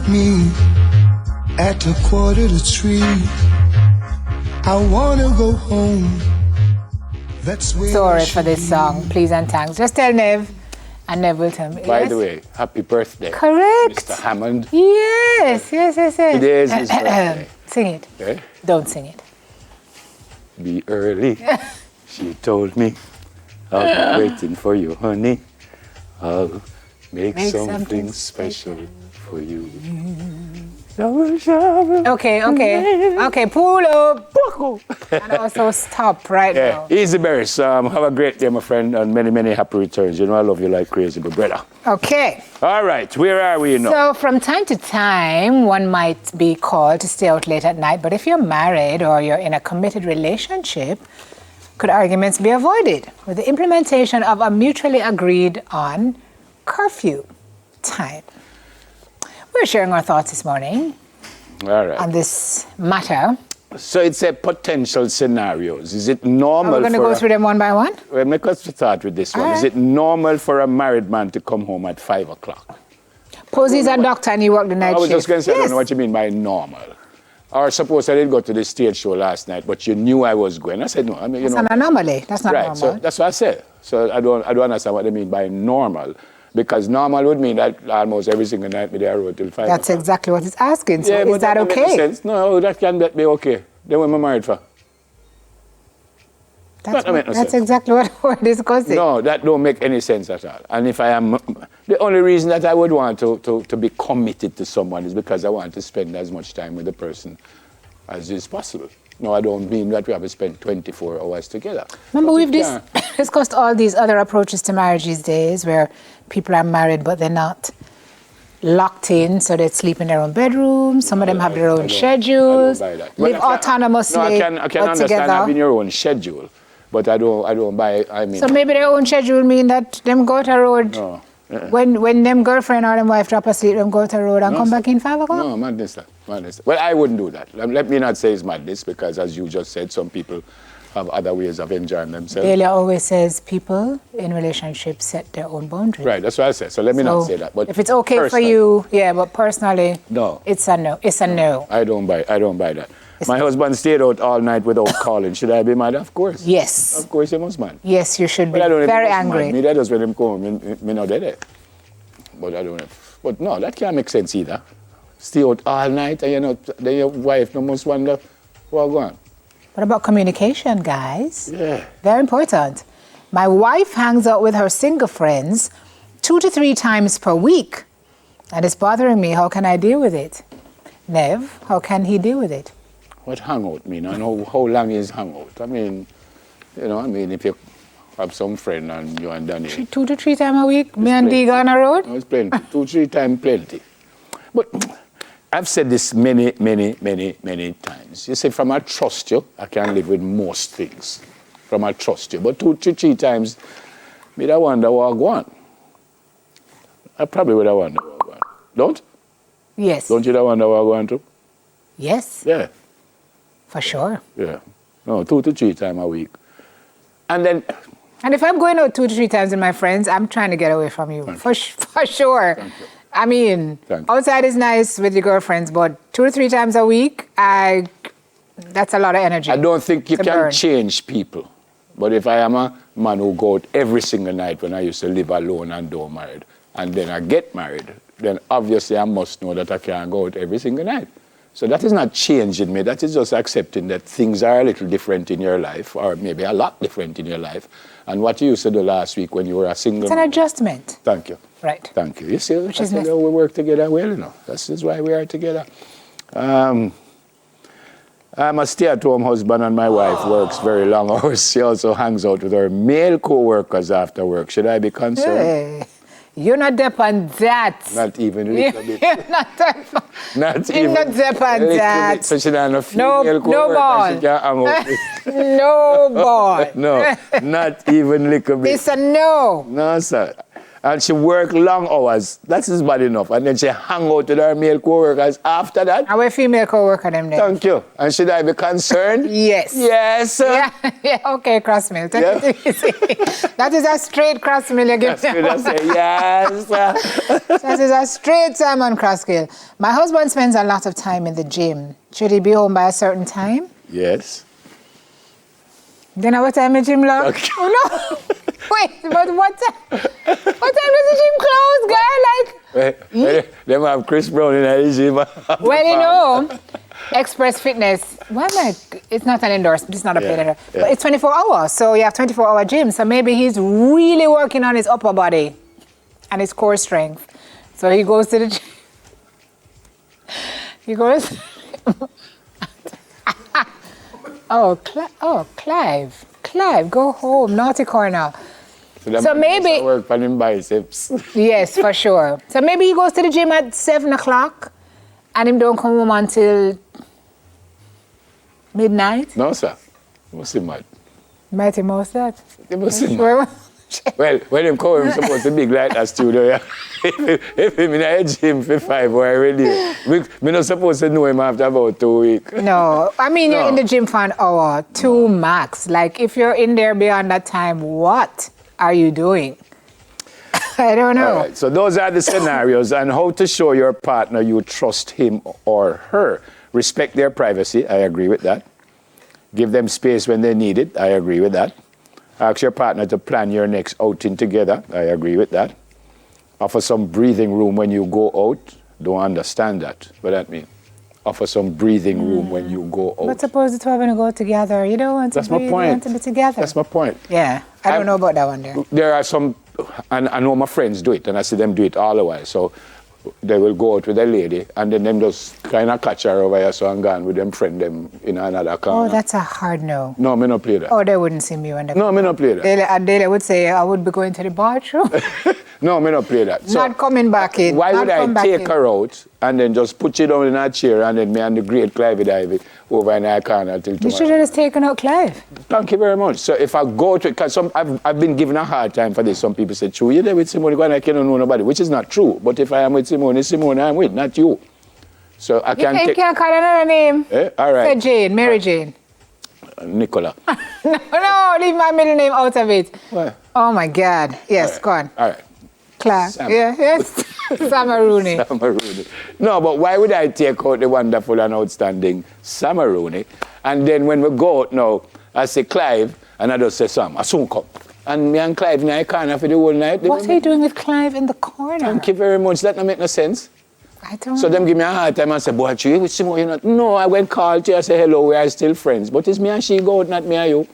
me at 2:45. I wanna go home. That's where Sorry for this song. Please and thanks. Just tell Nev, and Nev will tell me. By the way, happy birthday. Correct. Mr. Hammond. Yes. Today is his birthday. Sing it. Okay? Don't sing it. Be early. She told me, I'll be waiting for you, honey. I'll make something special for you. Okay, pull up. And also stop right now. Easy berries. Have a great day, my friend, and many, many happy returns. You know I love you like crazy, but brother. Okay. All right, where are we now? So from time to time, one might be called to stay out late at night, but if you're married or you're in a committed relationship, could arguments be avoided with the implementation of a mutually agreed on curfew time? We're sharing our thoughts this morning on this matter. So it's a potential scenarios. Is it normal? We're going to go through them one by one? Well, make us start with this one. Is it normal for a married man to come home at 5 o'clock? Suppose he's a doctor and he worked the night shift. I was just going to say, I don't know what you mean by normal. Or suppose I didn't go to the stage show last night, but you knew I was going. I said, no. I mean, That's an anomaly. That's not normal. So that's what I said. So I don't understand what they mean by normal. Because normal would mean that almost every single night me there road till 5 That's o'clock. exactly what it's asking. So yeah, is that okay? Make sense. No, that can be okay. Then what am I married for? That's exactly what we're discussing. No, that don't make any sense at all. And if I am, the only reason that I would want to be committed to someone is because I want to spend as much time with the person as is possible. No, I don't mean that we have to spend 24 hours together. Remember, we've discussed all these other approaches to marriage these days where people are married but they're not locked in, so they sleep in their own bedrooms. Some of them have their own schedules, live autonomously. No, I can understand having your own schedule, but I don't buy. I mean. So maybe their own schedule mean that them go to a road. No. When them girlfriend or them wife drop asleep, them go to the road and come back in 5 o'clock? No, madness. Well, I wouldn't do that. Let me not say it's madness, because as you just said, some people have other ways of enjoying themselves. Delia always says people in relationships set their own boundaries. Right, that's what I said. So let me not say that. But if it's okay for you, but personally, no. It's a no. It's a no. I don't buy that. My husband stayed out all night without calling. Should I be mad? Of course. Yes. Of course, you must mad. Yes, you should be very angry. Me, that was when him come. Me not dead. But I don't know. But no, that can't make sense either. Stay out all night and then your wife must wonder what's going on. What about communication, guys? Yeah. Very important. My wife hangs out with her single friends 2 to 3 times per week. And it's bothering me. How can I deal with it? Nev, how can he deal with it? What hangout mean? I know how long is hangout. I mean, if you have some friend and you and Danny. 2 to 3 times a week? Me and Dee on the road? No, it's plenty. 2, 3 times plenty. But I've said this many times. You say, from I trust you, I can live with most things. From I trust you. But 2 to 3 times, me I wonder what I go on. I probably would have wondered what I go on. Don't? Yes. Don't you wonder what I go on to? Yes. Yeah. For sure. Yeah. No, 2 to 3 times a week. And if I'm going out 2 to 3 times with my friends, I'm trying to get away from you. For sure. I mean, outside is nice with your girlfriends, but 2 to 3 times a week, that's a lot of energy. I don't think you can change people. But if I am a man who go out every single night when I used to live alone and don't married, and then I get married, then obviously I must know that I can't go out every single night. So that is not changing me. That is just accepting that things are a little different in your life, or maybe a lot different in your life. And what you used to do last week when you were a single It's an adjustment. Thank you. Right. Thank you. You see, we work together well, This is why we are together. I'm a stay-at-home husband and my wife works very long hours. She also hangs out with her male co-workers after work. Should I be concerned? Hey. You're not dep on that. Not even a little bit. You're not dep on Not even You're not dep on that. So she doesn't have female no ball. No ball. No, not even little bit. It's a no. No, sir. and she work long hours. That is bad enough. And then she hang out with her male co-workers after that. Our female co-worker them there. Thank you. And should I be concerned? Yes. Yes. Yeah, okay, Crossmill. Take it easy. That is a straight Crossmill you give me. I say yes. That is a straight Simon Crosskill. My husband spends a lot of time in the gym. Should he be home by a certain time? Yes. Then what time the gym lock? Okay. Oh no! Wait, but what time? What time does the gym close, girl? Like, Them have Chris Brown in the gym. well, you know, Express Fitness. Why am I? It's not an endorsement. It's not a paid endorsement. But it's 24 hours, so you have 24-hour gym. So maybe he's really working on his upper body and his core strength. So he goes to the gym. He goes. Clive, go home, naughty corner. So maybe work on him biceps. Yes, for sure. So maybe he goes to the gym at 7 o'clock, and him don't come home until midnight. No, sir. You must be mad. Mighty most that. You must be mad. Well, when him come, he's supposed to be like that studio. Yeah. if him in a gym for 5 hours already, me not supposed to know him after about 2 weeks. No, I mean you're in the gym for an hour, 2 max. Like if you're in there beyond that time, what are you doing? I don't know. All right, so those are the scenarios and how to show your partner you trust him or her. Respect their privacy. I agree with that. Give them space when they need it. I agree with that. Ask your partner to plan your next outing together. I agree with that. Offer some breathing room when you go out. Don't understand that. What that mean? Offer some breathing room when you go out. But suppose the two are going to go together. You don't want to That's my breathe, point. You want to be together. That's my point. Yeah, I don't know about that one there. There are some, and I know my friends do it, and I see them do it all the while. So they will go out with a lady, and then them just kind of catch her over here, so I'm gone with them friend them in another corner. Oh, that's a hard no. No, me not play that. Oh, they wouldn't see me when they No, me not play that. They would say I would be going to the bathroom. No, me not play that. So not coming back in. Why not would I take her out and then just put you down in a chair and then me and the great Clive Divey over in our corner till tomorrow? You should have just taken out Clive. Thank you very much. So if I go to, because I've been given a hard time for this. Some people say, true, you're there with Simone, and I cannot know nobody, which is not true. But if I am with Simone, it's Simone I'm with, not you. So I can't take... You can't call another name. All right. Say Jane, Mary Jane. Nicola. No, leave my middle name out of it. What? Oh my God. Yes, go on. All right. Clark. Sam. Yes. Samarooney. Samarooney. No, but why would I take out the wonderful and outstanding Samarooney? And then when we go out now, I say Clive, and I just say Sam, I soon come. And me and Clive in the corner for the whole night. What are you doing with Clive in the corner? Thank you very much. That don't make no sense. I don't So them give me a hard time and say, boy, you with Simone, you're not. No, I went call to you, I say hello, we are still friends. But it's me and she go out, not me and you.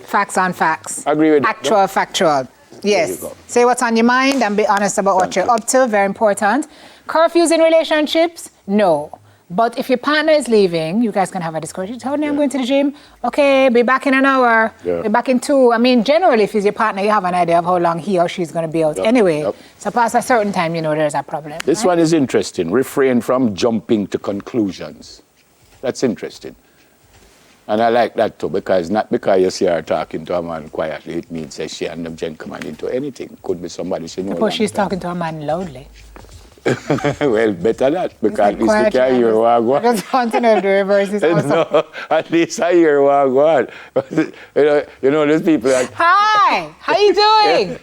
Facts on facts. Agree with that, Actual, no? factual. Yes. There you go. Say what's on your mind and be honest about what you're up to. Very important. Curfews in relationships? No. But if your partner is leaving, you guys can have a discussion. Tell me I'm going to the gym. Okay, be back in an hour. Yeah. Be back in 2. I mean, generally, if he's your partner, you have an idea of how long he or she's going to be out anyway. Yep. So past a certain time, you know there's a problem. This one is interesting. Refrain from jumping to conclusions. That's interesting. And I like that too, because not because you see her talking to a man quietly, it means that she and them gentleman into anything. Could be somebody she knows. Suppose she's talking to a man loudly. Well, better that, because at least we can hear what I go on. I just want to know if the reverse is also. No, at least I hear what I go on. You know, there's people that... Hi, how you doing?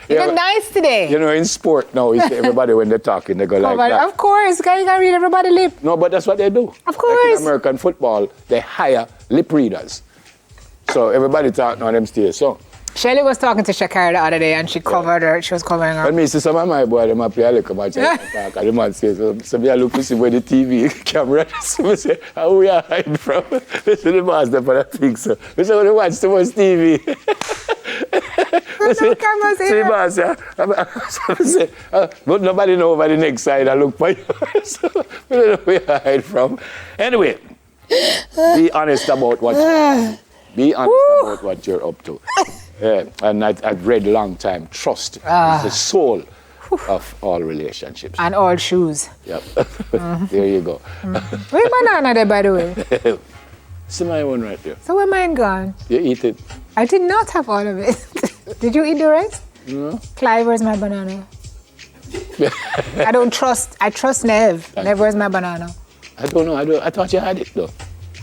You look nice today. You know, in sport now, you see everybody when they're talking, they go like that. Of course, you gotta read everybody's lip. No, but that's what they do. Of course. Like in American football, they hire lip readers. So everybody talking on them stairs. So Shelley was talking to Shakira the other day and she covered her, she was covering her. when me see some of my boy, them a play a little match and talk, and the man says, so me I look to see where the TV camera is. Me say, how we are hiding from? This is the master for that thing, so. Me say, when you watch too much TV. No cameras here. But nobody know over the next side I look for you. So we don't know where I hide from. Anyway, be honest about what about what you're up to. Yeah, and I've read a long time. Trust is the soul of all relationships. And all shoes. Yep. There you go. Where banana there, by the way? See my one right there. So where mine gone? You eat it. I did not have all of it. Did you eat the rest? Clive, where's my banana? I trust Nev. Nev, where's my banana? I don't know. I thought you had it though.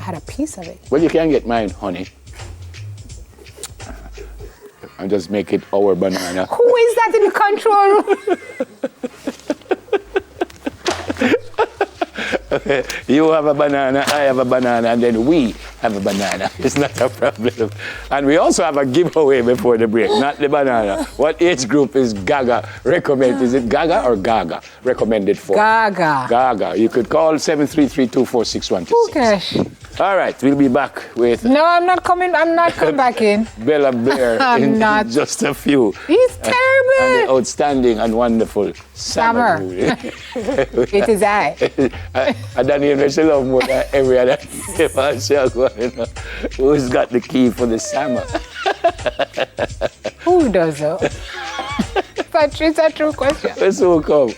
I had a piece of it. Well, you can get mine, honey. And just make it our banana. Who is that in the control room? You have a banana, I have a banana, and then we have a banana. It's not a problem. And we also have a giveaway before the break, not the banana. What age group is Gaga recommended? Is it Gaga or Gaga recommended for? Gaga. Gaga. You could call 733-246-126. Oh, gosh. All right, we'll be back with No, I'm not coming back in. Bella Blair in not. just a few. He's And the terrible. outstanding and wonderful Summer. It is I. I don't even she love more than every other show going on. Who's got the key for the summer? Who does though? But it's a true question. Let's all come.